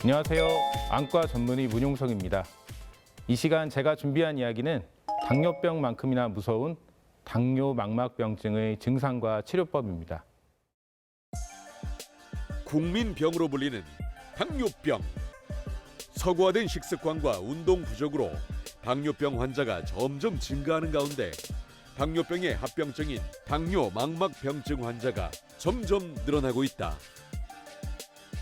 안녕하세요. 안과 전문의 문용석입니다. 이 시간 제가 준비한 이야기는 당뇨병만큼이나 무서운 당뇨 망막병증의 증상과 치료법입니다. 국민병으로 불리는 당뇨병. 서구화된 식습관과 운동 부족으로 당뇨병 환자가 점점 증가하는 가운데 당뇨병의 합병증인 당뇨 망막병증 환자가 점점 늘어나고 있다.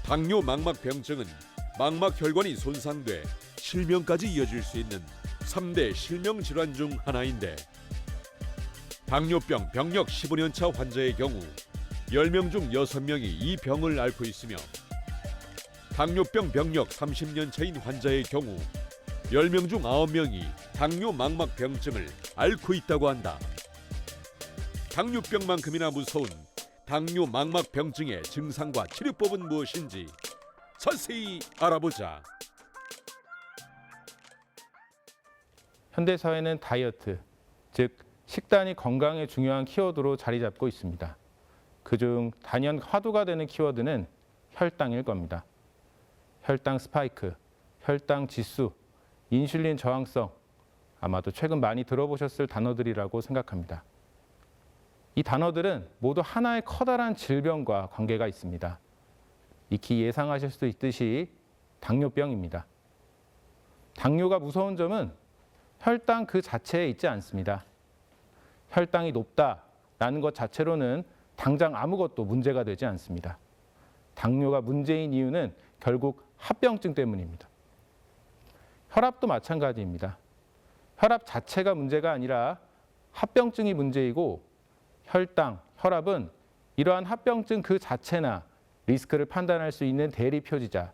당뇨 망막병증은 망막혈관이 손상돼 실명까지 이어질 수 있는 3대 실명 질환 중 하나인데 당뇨병 병력 15년차 환자의 경우 10명 중 6명이 이 병을 앓고 있으며 당뇨병 병력 30년차인 환자의 경우 10명 중 9명이 당뇨 망막병증을 앓고 있다고 한다. 당뇨병만큼이나 무서운 당뇨 망막병증의 증상과 치료법은 무엇인지 자세히 알아보자. 현대사회는 다이어트, 즉 식단이 건강에 중요한 키워드로 자리 잡고 있습니다. 그중 단연 화두가 되는 키워드는 혈당일 겁니다. 혈당 스파이크, 혈당 지수, 인슐린 저항성, 아마도 최근 많이 들어보셨을 단어들이라고 생각합니다. 이 단어들은 모두 하나의 커다란 질병과 관계가 있습니다. 익히 예상하실 수 있듯이 당뇨병입니다. 당뇨가 무서운 점은 혈당 그 자체에 있지 않습니다. 혈당이 높다라는 것 자체로는 당장 아무것도 문제가 되지 않습니다. 당뇨가 문제인 이유는 결국 합병증 때문입니다. 혈압도 마찬가지입니다. 혈압 자체가 문제가 아니라 합병증이 문제이고 혈당, 혈압은 이러한 합병증 그 자체나 리스크를 판단할 수 있는 대리 표지자,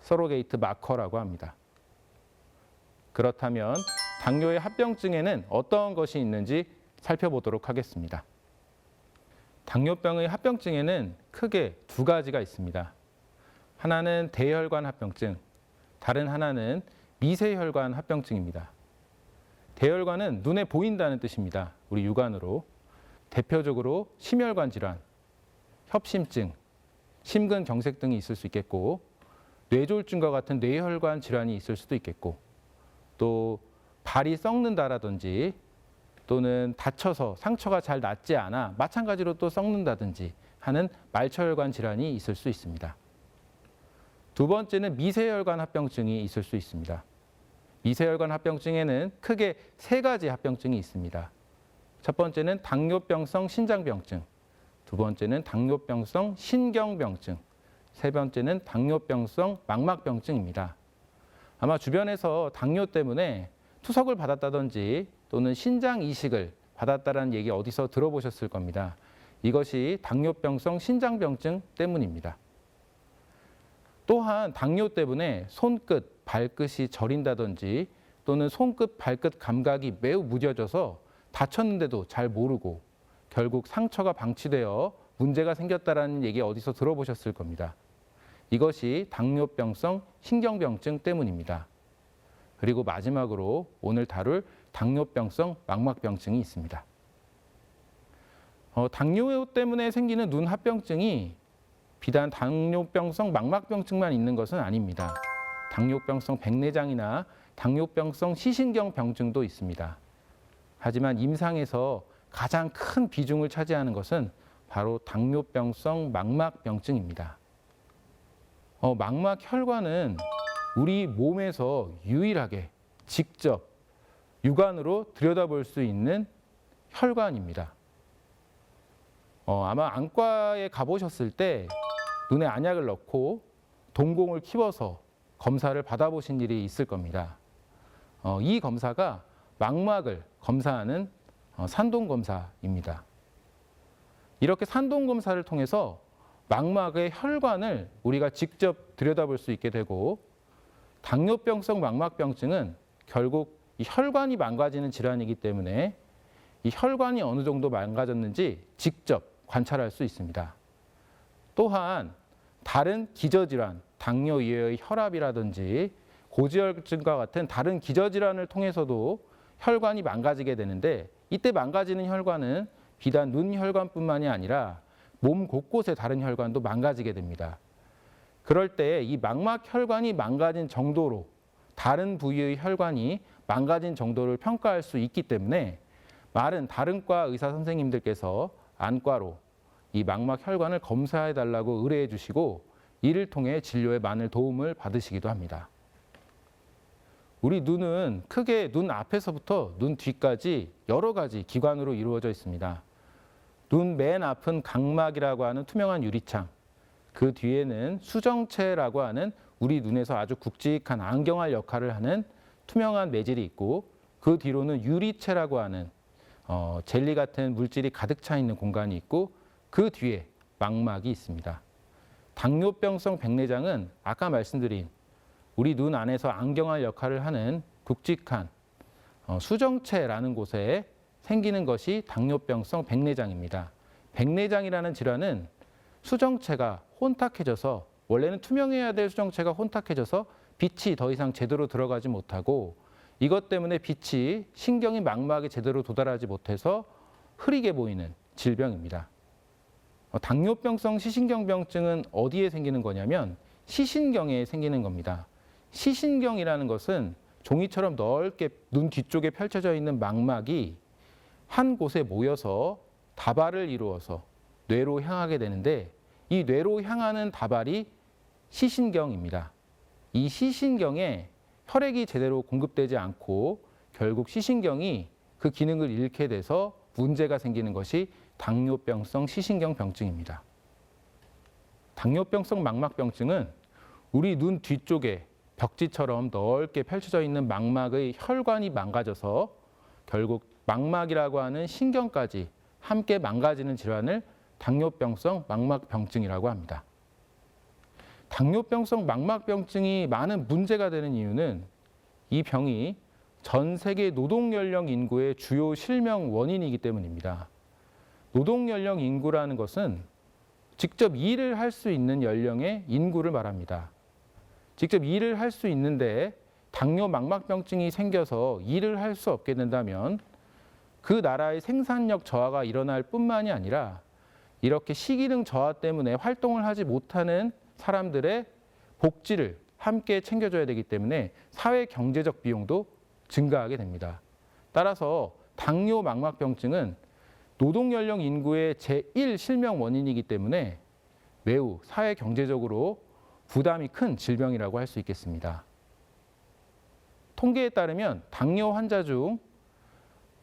서로게이트 마커라고 합니다. 그렇다면 당뇨의 합병증에는 어떤 것이 있는지 살펴보도록 하겠습니다. 당뇨병의 합병증에는 크게 두 가지가 있습니다. 하나는 대혈관 합병증, 다른 하나는 미세혈관 합병증입니다. 대혈관은 눈에 보인다는 뜻입니다. 우리 육안으로. 대표적으로 심혈관 질환, 협심증, 심근경색 등이 있을 수 있겠고 뇌졸중과 같은 뇌혈관 질환이 있을 수도 있겠고 또 발이 썩는다라든지 또는 다쳐서 상처가 잘 낫지 않아 마찬가지로 또 썩는다든지 하는 말초혈관 질환이 있을 수 있습니다. 두 번째는 미세혈관 합병증이 있을 수 있습니다. 미세혈관 합병증에는 크게 세 가지 합병증이 있습니다. 첫 번째는 당뇨병성 신장병증, 두 번째는 당뇨병성 신경병증, 세 번째는 당뇨병성 망막병증입니다. 아마 주변에서 당뇨 때문에 투석을 받았다든지 또는 신장 이식을 받았다는 얘기 어디서 들어보셨을 겁니다. 이것이 당뇨병성 신장병증 때문입니다. 또한 당뇨 때문에 손끝, 발끝이 저린다든지 또는 손끝, 발끝 감각이 매우 무뎌져서 다쳤는데도 잘 모르고 결국 상처가 방치되어 문제가 생겼다는 얘기 어디서 들어보셨을 겁니다. 이것이 당뇨병성 신경병증 때문입니다. 그리고 마지막으로 오늘 다룰 당뇨병성 망막병증이 있습니다. 당뇨 때문에 생기는 눈 합병증이 비단 당뇨병성 망막병증만 있는 것은 아닙니다. 당뇨병성 백내장이나 당뇨병성 시신경병증도 있습니다. 하지만 임상에서 가장 큰 비중을 차지하는 것은 바로 당뇨병성 망막병증입니다. 망막혈관은 우리 몸에서 유일하게 직접 육안으로 들여다볼 수 있는 혈관입니다. 아마 안과에 가보셨을 때 눈에 안약을 넣고 동공을 키워서 검사를 받아보신 일이 있을 겁니다. 이 검사가 망막을 검사하는 산동검사입니다. 이렇게 산동검사를 통해서 망막의 혈관을 우리가 직접 들여다볼 수 있게 되고 당뇨병성 망막병증은 결국 이 혈관이 망가지는 질환이기 때문에 이 혈관이 어느 정도 망가졌는지 직접 관찰할 수 있습니다. 또한 다른 기저질환, 당뇨 이외의 혈압이라든지 고지혈증과 같은 다른 기저질환을 통해서도 혈관이 망가지게 되는데 이때 망가지는 혈관은 비단 눈 혈관뿐만이 아니라 몸 곳곳의 다른 혈관도 망가지게 됩니다. 그럴 때 이 망막 혈관이 망가진 정도로 다른 부위의 혈관이 망가진 정도를 평가할 수 있기 때문에 말은 다른 과 의사 선생님들께서 안과로 이 망막 혈관을 검사해 달라고 의뢰해 주시고 이를 통해 진료에 많은 도움을 받으시기도 합니다. 우리 눈은 크게 눈 앞에서부터 눈 뒤까지 여러 가지 기관으로 이루어져 있습니다. 눈 맨 앞은 각막이라고 하는 투명한 유리창, 그 뒤에는 수정체라고 하는 우리 눈에서 아주 굵직한 안경알 역할을 하는 투명한 매질이 있고, 그 뒤로는 유리체라고 하는 젤리 같은 물질이 가득 차 있는 공간이 있고, 그 뒤에 망막이 있습니다. 당뇨병성 백내장은 아까 말씀드린 우리 눈 안에서 안경알 역할을 하는 굵직한 수정체라는 곳에 생기는 것이 당뇨병성 백내장입니다. 백내장이라는 질환은 수정체가 혼탁해져서, 원래는 투명해야 될 수정체가 혼탁해져서 빛이 더 이상 제대로 들어가지 못하고, 이것 때문에 빛이 신경이 망막에 제대로 도달하지 못해서 흐리게 보이는 질병입니다. 당뇨병성 시신경병증은 어디에 생기는 거냐면 시신경에 생기는 겁니다. 시신경이라는 것은 종이처럼 넓게 눈 뒤쪽에 펼쳐져 있는 망막이 한 곳에 모여서 다발을 이루어서 뇌로 향하게 되는데, 이 뇌로 향하는 다발이 시신경입니다. 이 시신경에 혈액이 제대로 공급되지 않고 결국 시신경이 그 기능을 잃게 돼서 문제가 생기는 것이 당뇨병성 시신경병증입니다. 당뇨병성 망막병증은 우리 눈 뒤쪽에 벽지처럼 넓게 펼쳐져 있는 망막의 혈관이 망가져서 결국 망막이라고 하는 신경까지 함께 망가지는 질환을 당뇨병성 망막병증이라고 합니다. 당뇨병성 망막병증이 많은 문제가 되는 이유는 이 병이 전 세계 노동연령 인구의 주요 실명 원인이기 때문입니다. 노동연령 인구라는 것은 직접 일을 할 수 있는 연령의 인구를 말합니다. 직접 일을 할 수 있는데 당뇨 망막병증이 생겨서 일을 할 수 없게 된다면 그 나라의 생산력 저하가 일어날 뿐만이 아니라 이렇게 식이능 저하 때문에 활동을 하지 못하는 사람들의 복지를 함께 챙겨줘야 되기 때문에 사회 경제적 비용도 증가하게 됩니다. 따라서 당뇨 망막병증은 노동연령 인구의 제1 실명 원인이기 때문에 매우 사회 경제적으로 부담이 큰 질병이라고 할 수 있겠습니다. 통계에 따르면 당뇨 환자 중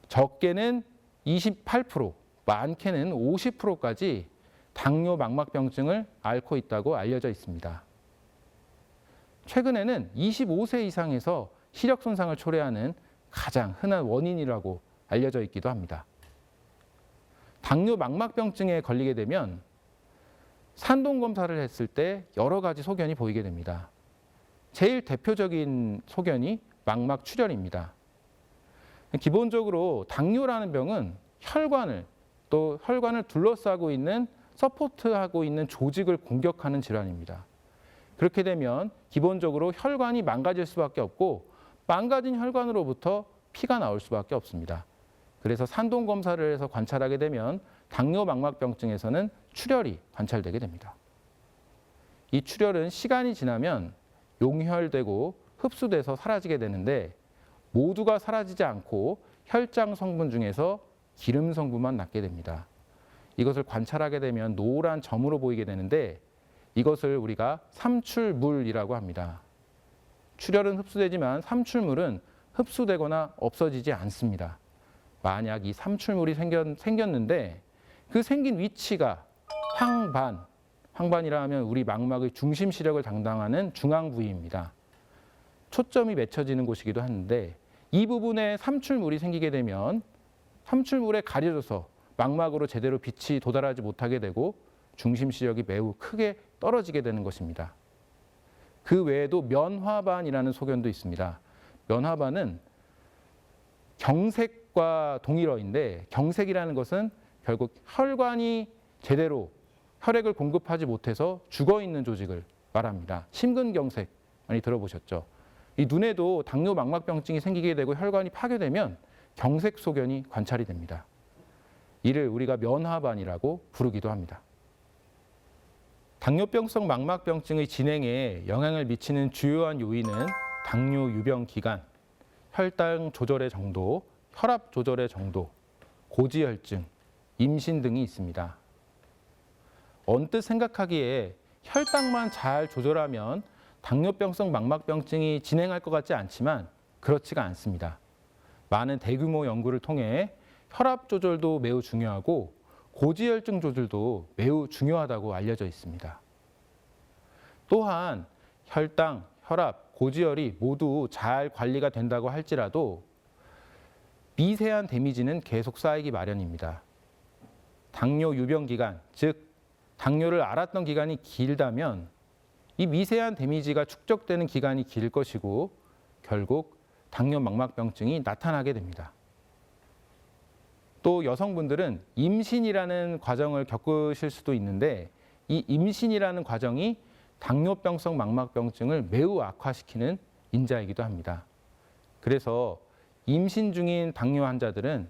적게는 28%, 많게는 50%까지 당뇨 망막병증을 앓고 있다고 알려져 있습니다. 최근에는 25세 이상에서 시력 손상을 초래하는 가장 흔한 원인이라고 알려져 있기도 합니다. 당뇨 망막병증에 걸리게 되면 산동 검사를 했을 때 여러 가지 소견이 보이게 됩니다. 제일 대표적인 소견이 망막 출혈입니다. 기본적으로 당뇨라는 병은 혈관을, 또 혈관을 둘러싸고 있는 서포트하고 있는 조직을 공격하는 질환입니다. 그렇게 되면 기본적으로 혈관이 망가질 수밖에 없고, 망가진 혈관으로부터 피가 나올 수밖에 없습니다. 그래서 산동 검사를 해서 관찰하게 되면 당뇨 망막병증에서는 출혈이 관찰되게 됩니다. 이 출혈은 시간이 지나면 용혈되고 흡수돼서 사라지게 되는데, 모두가 사라지지 않고 혈장 성분 중에서 기름 성분만 남게 됩니다. 이것을 관찰하게 되면 노란 점으로 보이게 되는데, 이것을 우리가 삼출물이라고 합니다. 출혈은 흡수되지만 삼출물은 흡수되거나 없어지지 않습니다. 만약 이 삼출물이 생겼는데 그 생긴 위치가 황반이라 하면 우리 망막의 중심 시력을 담당하는 중앙 부위입니다. 초점이 맺혀지는 곳이기도 하는데, 이 부분에 삼출물이 생기게 되면 삼출물에 가려져서 망막으로 제대로 빛이 도달하지 못하게 되고 중심 시력이 매우 크게 떨어지게 되는 것입니다. 그 외에도 면화반이라는 소견도 있습니다. 면화반은 경색과 동일어인데, 경색이라는 것은 결국 혈관이 제대로 혈액을 공급하지 못해서 죽어있는 조직을 말합니다. 심근경색 많이 들어보셨죠? 이 눈에도 당뇨 망막병증이 생기게 되고 혈관이 파괴되면 경색 소견이 관찰이 됩니다. 이를 우리가 면화반이라고 부르기도 합니다. 당뇨병성 망막병증의 진행에 영향을 미치는 주요한 요인은 당뇨 유병 기간, 혈당 조절의 정도, 혈압 조절의 정도, 고지혈증, 임신 등이 있습니다. 언뜻 생각하기에 혈당만 잘 조절하면 당뇨병성 망막병증이 진행할 것 같지 않지만 그렇지가 않습니다. 많은 대규모 연구를 통해 혈압 조절도 매우 중요하고 고지혈증 조절도 매우 중요하다고 알려져 있습니다. 또한 혈당, 혈압, 고지혈이 모두 잘 관리가 된다고 할지라도 미세한 데미지는 계속 쌓이기 마련입니다. 당뇨 유병 기간, 즉 당뇨를 앓았던 기간이 길다면 이 미세한 데미지가 축적되는 기간이 길 것이고 결국 당뇨 망막병증이 나타나게 됩니다. 또 여성분들은 임신이라는 과정을 겪으실 수도 있는데 이 임신이라는 과정이 당뇨병성 망막병증을 매우 악화시키는 인자이기도 합니다. 그래서 임신 중인 당뇨 환자들은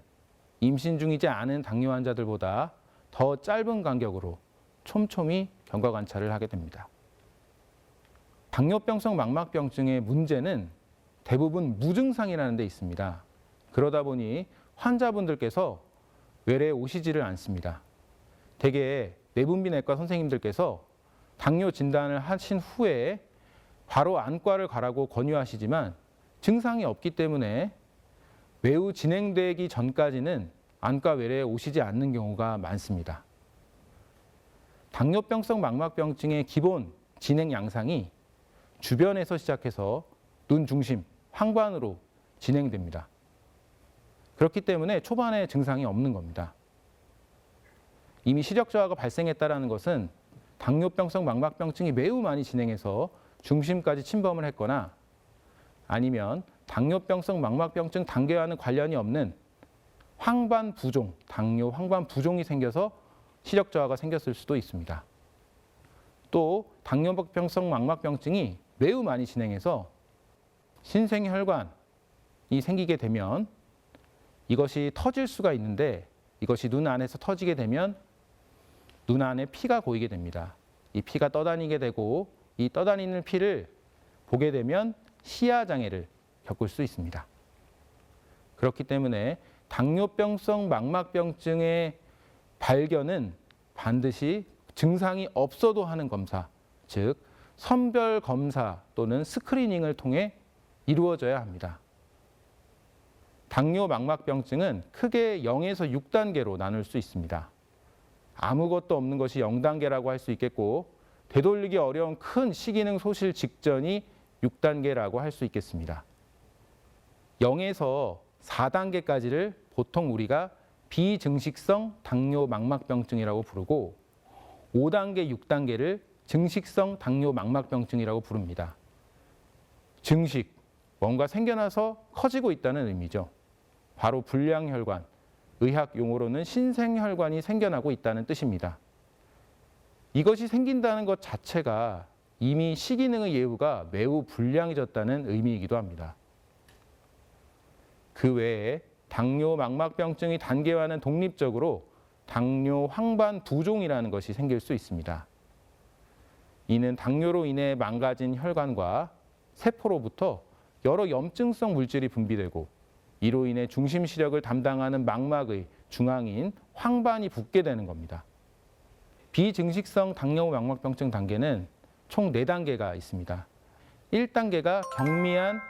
임신 중이지 않은 당뇨 환자들보다 더 짧은 간격으로 촘촘히 경과 관찰을 하게 됩니다. 당뇨병성 망막병증의 문제는 대부분 무증상이라는 데 있습니다. 그러다 보니 환자분들께서 외래에 오시지를 않습니다. 대개 내분비내과 선생님들께서 당뇨 진단을 하신 후에 바로 안과를 가라고 권유하시지만 증상이 없기 때문에 매우 진행되기 전까지는 안과 외래에 오시지 않는 경우가 많습니다. 당뇨병성 망막병증의 기본 진행 양상이 주변에서 시작해서 눈 중심, 황반으로 진행됩니다. 그렇기 때문에 초반에 증상이 없는 겁니다. 이미 시력 저하가 발생했다는 것은 당뇨병성 망막병증이 매우 많이 진행해서 중심까지 침범을 했거나 아니면 당뇨병성 망막병증 단계와는 관련이 없는 황반 부종, 당뇨 황반 부종이 생겨서 시력 저하가 생겼을 수도 있습니다. 또 당뇨병성 망막병증이 매우 많이 진행해서 신생혈관이 생기게 되면 이것이 터질 수가 있는데 이것이 눈 안에서 터지게 되면 눈 안에 피가 고이게 됩니다. 이 피가 떠다니게 되고 이 떠다니는 피를 보게 되면 시야장애를 겪을 수 있습니다. 그렇기 때문에 당뇨병성 망막병증의 발견은 반드시 증상이 없어도 하는 검사, 즉 선별 검사 또는 스크리닝을 통해 이루어져야 합니다. 당뇨 망막병증은 크게 0에서 6단계로 나눌 수 있습니다. 아무것도 없는 것이 0단계라고 할 수 있겠고 되돌리기 어려운 큰 식이능 소실 직전이 6단계라고 할 수 있겠습니다. 0에서 4단계까지를 보통 우리가 비증식성 당뇨 망막병증이라고 부르고 5단계, 6단계를 증식성 당뇨 망막병증이라고 부릅니다. 증식, 뭔가 생겨나서 커지고 있다는 의미죠. 바로 불량혈관, 의학 용어로는 신생혈관이 생겨나고 있다는 뜻입니다. 이것이 생긴다는 것 자체가 이미 식이능의 예후가 매우 불량해졌다는 의미이기도 합니다. 그 외에 당뇨 망막병증의 단계와는 독립적으로 당뇨 황반 부종이라는 것이 생길 수 있습니다. 이는 당뇨로 인해 망가진 혈관과 세포로부터 여러 염증성 물질이 분비되고 이로 인해 중심 시력을 담당하는 망막의 중앙인 황반이 붓게 되는 겁니다. 비증식성 당뇨 망막병증 단계는 총 4단계가 있습니다. 1단계가 경미한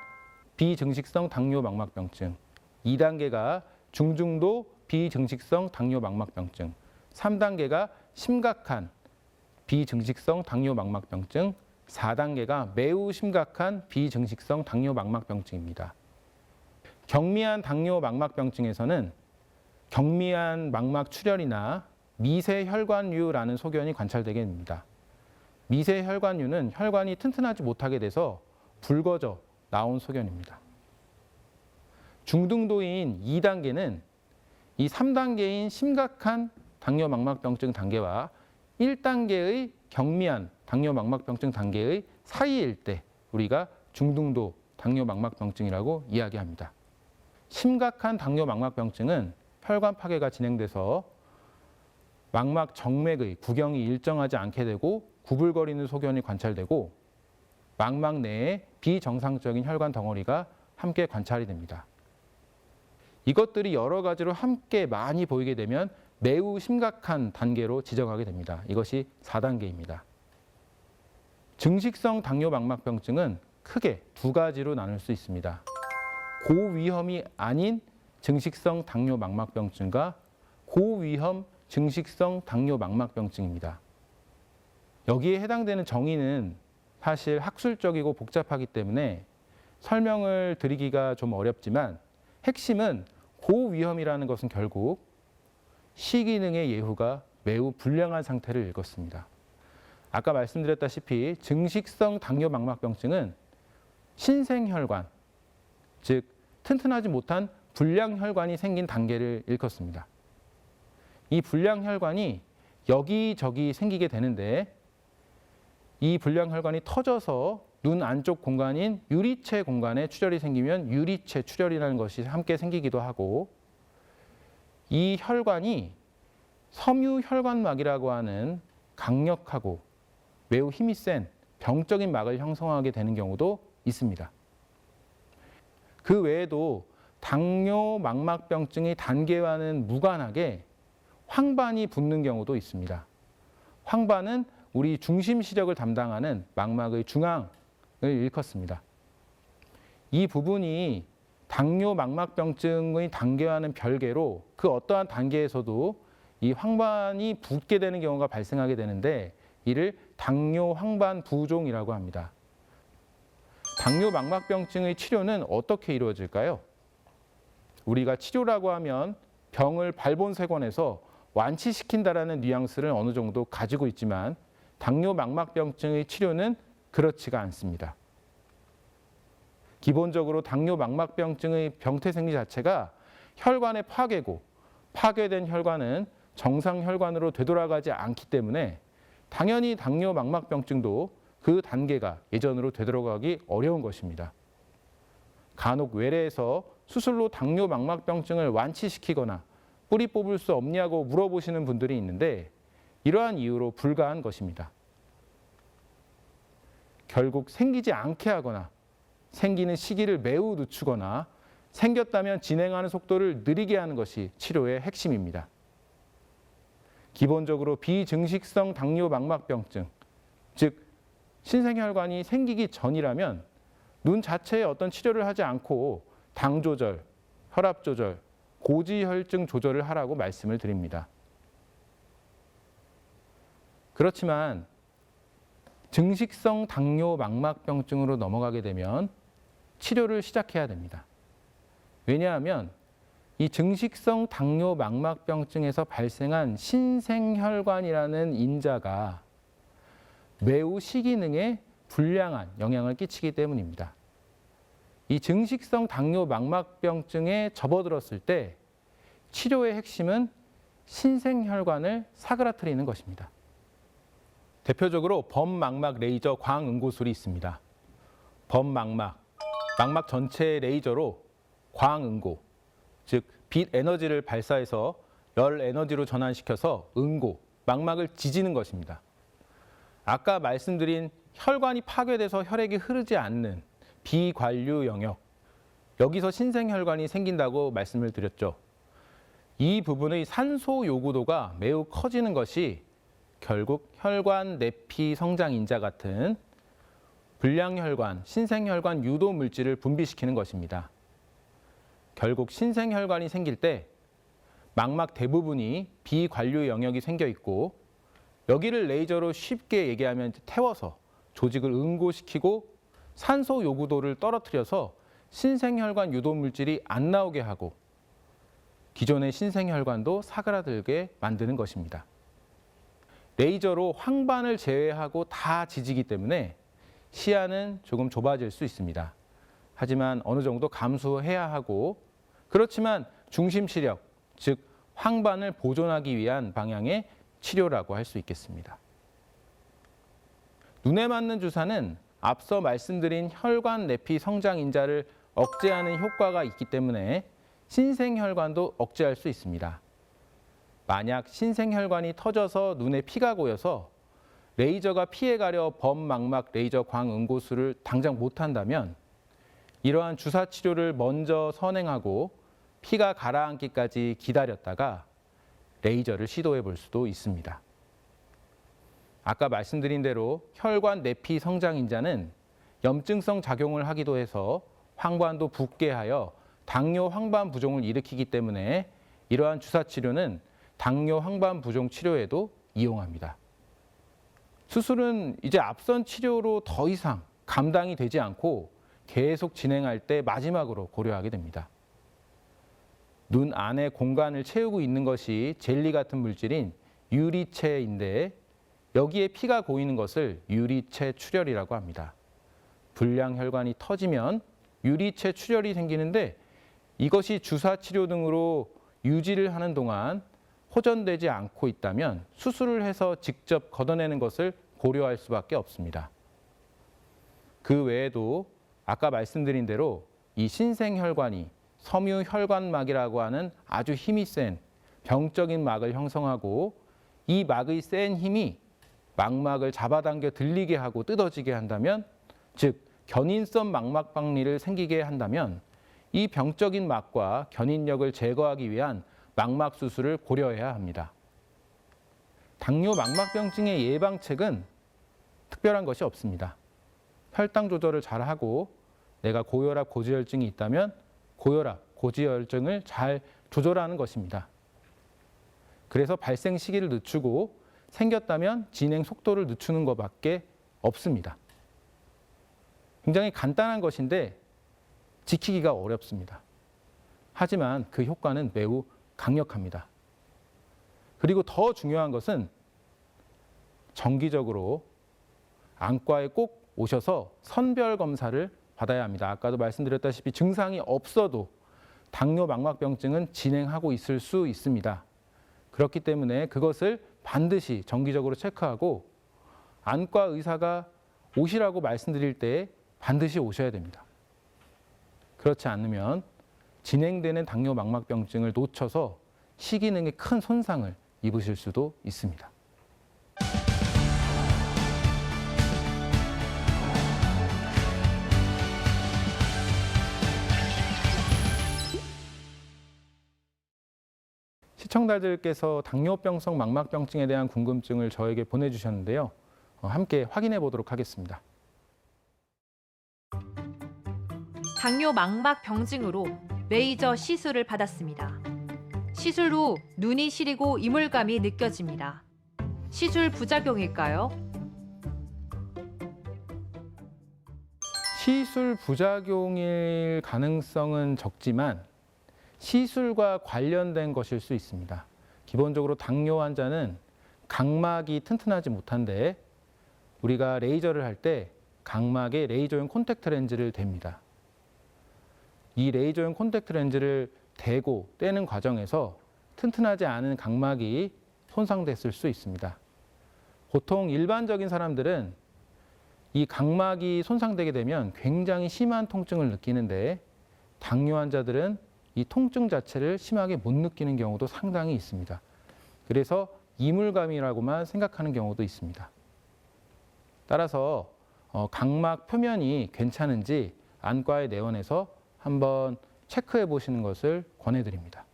비증식성 당뇨 망막병증, 2단계가 중증도 비증식성 당뇨 망막병증, 3단계가 심각한 비증식성 당뇨 망막병증, 4단계가 매우 심각한 비증식성 당뇨 망막병증입니다. 경미한 당뇨 망막병증에서는 경미한 망막 출혈이나 미세혈관류라는 소견이 관찰되게 됩니다. 미세혈관류는 혈관이 튼튼하지 못하게 돼서 붉어져 나온 소견입니다. 중등도인 2단계는 이 3단계인 심각한 당뇨 망막병증 단계와 1단계의 경미한 당뇨 망막병증 단계의 사이일 때 우리가 중등도 당뇨 망막병증이라고 이야기합니다. 심각한 당뇨 망막병증은 혈관 파괴가 진행돼서 망막 정맥의 구경이 일정하지 않게 되고 부글거리는 소견이 관찰되고 망막 내에 비정상적인 혈관 덩어리가 함께 관찰이 됩니다. 이것들이 여러 가지로 함께 많이 보이게 되면 매우 심각한 단계로 지정하게 됩니다. 이것이 4단계입니다. 증식성 당뇨망막병증은 크게 두 가지로 나눌 수 있습니다. 고위험이 아닌 증식성 당뇨망막병증과 고위험 증식성 당뇨망막병증입니다. 여기에 해당되는 정의는 사실 학술적이고 복잡하기 때문에 설명을 드리기가 좀 어렵지만 핵심은 고위험이라는 것은 결국 시기능의 예후가 매우 불량한 상태를 일컫습니다. 아까 말씀드렸다시피 증식성 당뇨망막병증은 신생혈관, 즉 튼튼하지 못한 불량혈관이 생긴 단계를 일컫습니다. 이 불량혈관이 여기저기 생기게 되는데 이 불량혈관이 터져서 눈 안쪽 공간인 유리체 공간에 출혈이 생기면 유리체 출혈이라는 것이 함께 생기기도 하고 이 혈관이 섬유혈관막이라고 하는 강력하고 매우 힘이 센 병적인 막을 형성하게 되는 경우도 있습니다. 그 외에도 당뇨망막병증의 단계와는 무관하게 황반이 붙는 경우도 있습니다. 황반은 우리 중심 시력을 담당하는 망막의 중앙을 일컫습니다. 이 부분이 당뇨망막병증의 단계와는 별개로 그 어떠한 단계에서도 이 황반이 붓게 되는 경우가 발생하게 되는데 이를 당뇨황반부종이라고 합니다. 당뇨망막병증의 치료는 어떻게 이루어질까요? 우리가 치료라고 하면 병을 발본색원에서 완치시킨다라는 뉘앙스를 어느 정도 가지고 있지만 당뇨망막병증의 치료는 그렇지가 않습니다. 기본적으로 당뇨망막병증의 병태 생리 자체가 혈관의 파괴고 파괴된 혈관은 정상 혈관으로 되돌아가지 않기 때문에 당연히 당뇨망막병증도 그 단계가 예전으로 되돌아가기 어려운 것입니다. 간혹 외래에서 수술로 당뇨망막병증을 완치시키거나 뿌리 뽑을 수 없냐고 물어보시는 분들이 있는데 이러한 이유로 불가한 것입니다. 결국 생기지 않게 하거나 생기는 시기를 매우 늦추거나 생겼다면 진행하는 속도를 느리게 하는 것이 치료의 핵심입니다. 기본적으로 비증식성 당뇨망막병증, 즉 신생혈관이 생기기 전이라면 눈 자체에 어떤 치료를 하지 않고 당 조절, 혈압 조절, 고지혈증 조절을 하라고 말씀을 드립니다. 그렇지만 증식성 당뇨망막병증으로 넘어가게 되면 치료를 시작해야 됩니다. 왜냐하면 이 증식성 당뇨망막병증에서 발생한 신생혈관이라는 인자가 매우 시기능에 불량한 영향을 끼치기 때문입니다. 이 증식성 당뇨망막병증에 접어들었을 때 치료의 핵심은 신생혈관을 사그라뜨리는 것입니다. 대표적으로 범망막 레이저 광응고술이 있습니다. 범망막, 망막 전체의 레이저로 광응고, 즉 빛 에너지를 발사해서 열 에너지로 전환시켜서 응고, 망막을 지지는 것입니다. 아까 말씀드린 혈관이 파괴돼서 혈액이 흐르지 않는 비관류 영역, 여기서 신생혈관이 생긴다고 말씀을 드렸죠. 이 부분의 산소 요구도가 매우 커지는 것이 결국 혈관 내피 성장 인자 같은 불량혈관, 신생혈관 유도 물질을 분비시키는 것입니다. 결국 신생혈관이 생길 때 망막 대부분이 비관류 영역이 생겨 있고 여기를 레이저로 쉽게 얘기하면 태워서 조직을 응고시키고 산소 요구도를 떨어뜨려서 신생혈관 유도 물질이 안 나오게 하고 기존의 신생혈관도 사그라들게 만드는 것입니다. 레이저로 황반을 제외하고 다 지지기 때문에 시야는 조금 좁아질 수 있습니다. 하지만 어느 정도 감수해야 하고 그렇지만 중심 시력, 즉 황반을 보존하기 위한 방향의 치료라고 할 수 있겠습니다. 눈에 맞는 주사는 앞서 말씀드린 혈관 내피 성장 인자를 억제하는 효과가 있기 때문에 신생혈관도 억제할 수 있습니다. 만약 신생혈관이 터져서 눈에 피가 고여서 레이저가 피해가려 범망막 레이저 광응고수를 당장 못한다면 이러한 주사 치료를 먼저 선행하고 피가 가라앉기까지 기다렸다가 레이저를 시도해 볼 수도 있습니다. 아까 말씀드린 대로 혈관 내피 성장인자는 염증성 작용을 하기도 해서 황반도 붓게 하여 당뇨 황반 부종을 일으키기 때문에 이러한 주사 치료는 당뇨 황반 부종 치료에도 이용합니다. 수술은 이제 앞선 치료로 더 이상 감당이 되지 않고 계속 진행할 때 마지막으로 고려하게 됩니다. 눈 안에 공간을 채우고 있는 것이 젤리 같은 물질인 유리체인데 여기에 피가 고이는 것을 유리체 출혈이라고 합니다. 불량 혈관이 터지면 유리체 출혈이 생기는데 이것이 주사 치료 등으로 유지를 하는 동안 호전되지 않고 있다면 수술을 해서 직접 걷어내는 것을 고려할 수밖에 없습니다. 그 외에도 아까 말씀드린 대로 이 신생혈관이 섬유혈관막이라고 하는 아주 힘이 센 병적인 막을 형성하고 이 막의 센 힘이 망막을 잡아당겨 들리게 하고 뜯어지게 한다면, 즉 견인성 망막 박리를 생기게 한다면 이 병적인 막과 견인력을 제거하기 위한 망막 수술을 고려해야 합니다. 당뇨 망막병증의 예방책은 특별한 것이 없습니다. 혈당 조절을 잘하고 내가 고혈압, 고지혈증이 있다면 고혈압, 고지혈증을 잘 조절하는 것입니다. 그래서 발생 시기를 늦추고 생겼다면 진행 속도를 늦추는 것밖에 없습니다. 굉장히 간단한 것인데 지키기가 어렵습니다. 하지만 그 효과는 매우 강력합니다. 그리고 더 중요한 것은 정기적으로 안과에 꼭 오셔서 선별 검사를 받아야 합니다. 아까도 말씀드렸다시피 증상이 없어도 당뇨 망막병증은 진행하고 있을 수 있습니다. 그렇기 때문에 그것을 반드시 정기적으로 체크하고 안과 의사가 오시라고 말씀드릴 때 반드시 오셔야 됩니다. 그렇지 않으면 진행되는 당뇨 망막병증을 놓쳐서 시기능에 큰 손상을 입으실 수도 있습니다. 시청자들께서 당뇨병성 망막병증에 대한 궁금증을 저에게 보내주셨는데요. 함께 확인해 보도록 하겠습니다. 당뇨 망막병증으로 레이저 시술을 받았습니다. 시술 후 눈이 시리고 이물감이 느껴집니다. 시술 부작용일까요? 시술 부작용일 가능성은 적지만 시술과 관련된 것일 수 있습니다. 기본적으로 당뇨 환자는 각막이 튼튼하지 못한데 우리가 레이저를 할 때 각막에 레이저용 콘택트 렌즈를 댑니다. 이 레이저용 콘택트 렌즈를 대고 떼는 과정에서 튼튼하지 않은 각막이 손상됐을 수 있습니다. 보통 일반적인 사람들은 이 각막이 손상되게 되면 굉장히 심한 통증을 느끼는데 당뇨 환자들은 이 통증 자체를 심하게 못 느끼는 경우도 상당히 있습니다. 그래서 이물감이라고만 생각하는 경우도 있습니다. 따라서 각막 표면이 괜찮은지 안과에 내원해서 한번 체크해 보시는 것을 권해드립니다.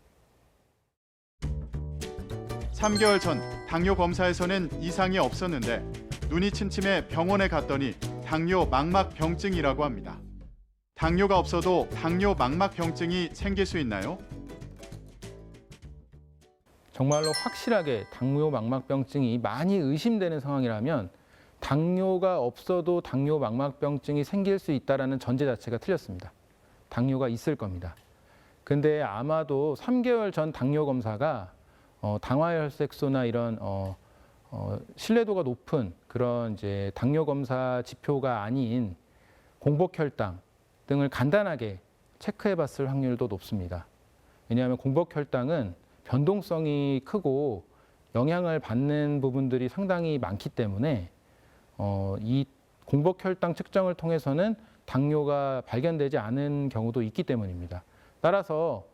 3개월 전 당뇨 검사에서는 이상이 없었는데 눈이 침침해 병원에 갔더니 당뇨 망막병증이라고 합니다. 당뇨가 없어도 당뇨 망막병증이 생길 수 있나요? 정말로 확실하게 당뇨 망막병증이 많이 의심되는 상황이라면 당뇨가 없어도 당뇨 망막병증이 생길 수 있다는 전제 자체가 틀렸습니다. 당뇨가 있을 겁니다. 근데 아마도 3개월 전 당뇨 검사가 당화혈색소나 이런 신뢰도가 높은 그런 이제 당뇨 검사 지표가 아닌 공복혈당 등을 간단하게 체크해 봤을 확률도 높습니다. 왜냐하면 공복혈당은 변동성이 크고 영향을 받는 부분들이 상당히 많기 때문에 이 공복혈당 측정을 통해서는 당뇨가 발견되지 않은 경우도 있기 때문입니다. 따라서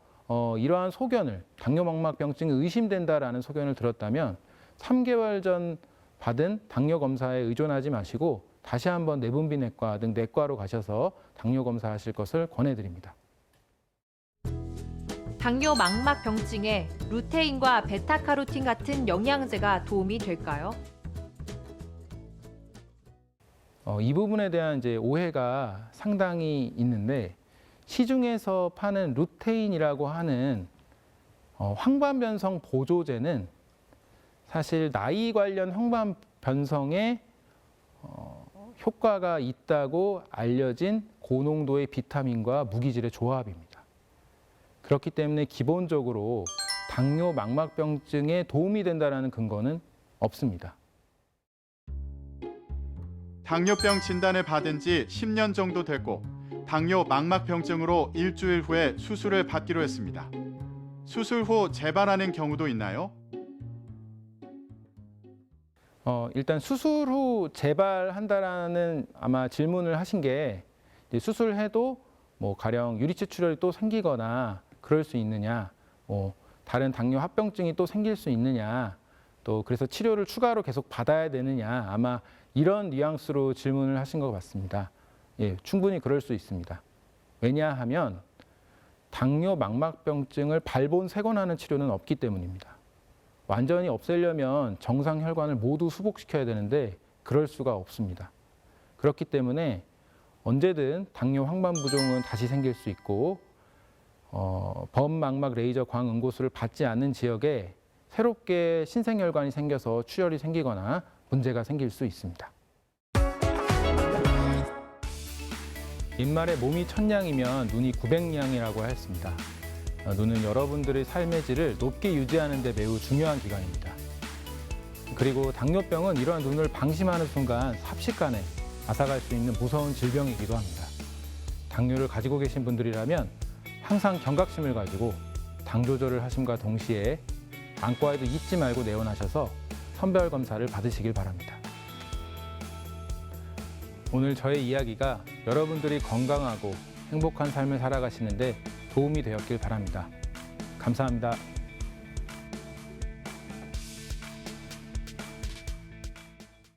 이러한 소견을 당뇨 망막병증이 의심된다라는 소견을 들었다면 3개월 전 받은 당뇨 검사에 의존하지 마시고 다시 한번 내분비내과 등 내과로 가셔서 당뇨 검사하실 것을 권해드립니다. 당뇨 망막 병증에 루테인과 베타카로틴 같은 영양제가 도움이 될까요? 이 부분에 대한 이제 오해가 상당히 있는데 시중에서 파는 루테인이라고 하는 황반변성 보조제는 사실 나이 관련 황반변성에 효과가 있다고 알려진 고농도의 비타민과 무기질의 조합입니다. 그렇기 때문에 기본적으로 당뇨 망막병증에 도움이 된다는 근거는 없습니다. 당뇨병 진단을 받은 지 10년 정도 됐고 당뇨 망막병증으로 일주일 후에 수술을 받기로 했습니다. 수술 후 재발하는 경우도 있나요? 일단 수술 후 재발한다라는 아마 질문을 하신 게 수술해도 뭐 가령 유리체 출혈이 또 생기거나 그럴 수 있느냐, 다른 당뇨 합병증이 또 생길 수 있느냐, 또 그래서 치료를 추가로 계속 받아야 되느냐, 아마 이런 뉘앙스로 질문을 하신 것 같습니다. 예, 충분히 그럴 수 있습니다. 왜냐하면 당뇨 망막병증을 발본색원하는 치료는 없기 때문입니다. 완전히 없애려면 정상 혈관을 모두 수복시켜야 되는데 그럴 수가 없습니다. 그렇기 때문에 언제든 당뇨 황반부종은 다시 생길 수 있고 범망막 레이저 광응고술을 받지 않는 지역에 새롭게 신생혈관이 생겨서 출혈이 생기거나 문제가 생길 수 있습니다. 옛말에 몸이 1000냥이면 눈이 900냥이라고 하였습니다. 눈은 여러분들의 삶의 질을 높게 유지하는 데 매우 중요한 기관입니다. 그리고 당뇨병은 이러한 눈을 방심하는 순간 삽시간에 앗아갈 수 있는 무서운 질병이기도 합니다. 당뇨를 가지고 계신 분들이라면 항상 경각심을 가지고 당 조절을 하심과 동시에 안과에도 잊지 말고 내원하셔서 선별 검사를 받으시길 바랍니다. 오늘 저의 이야기가 여러분들이 건강하고 행복한 삶을 살아가시는데 도움이 되었길 바랍니다. 감사합니다.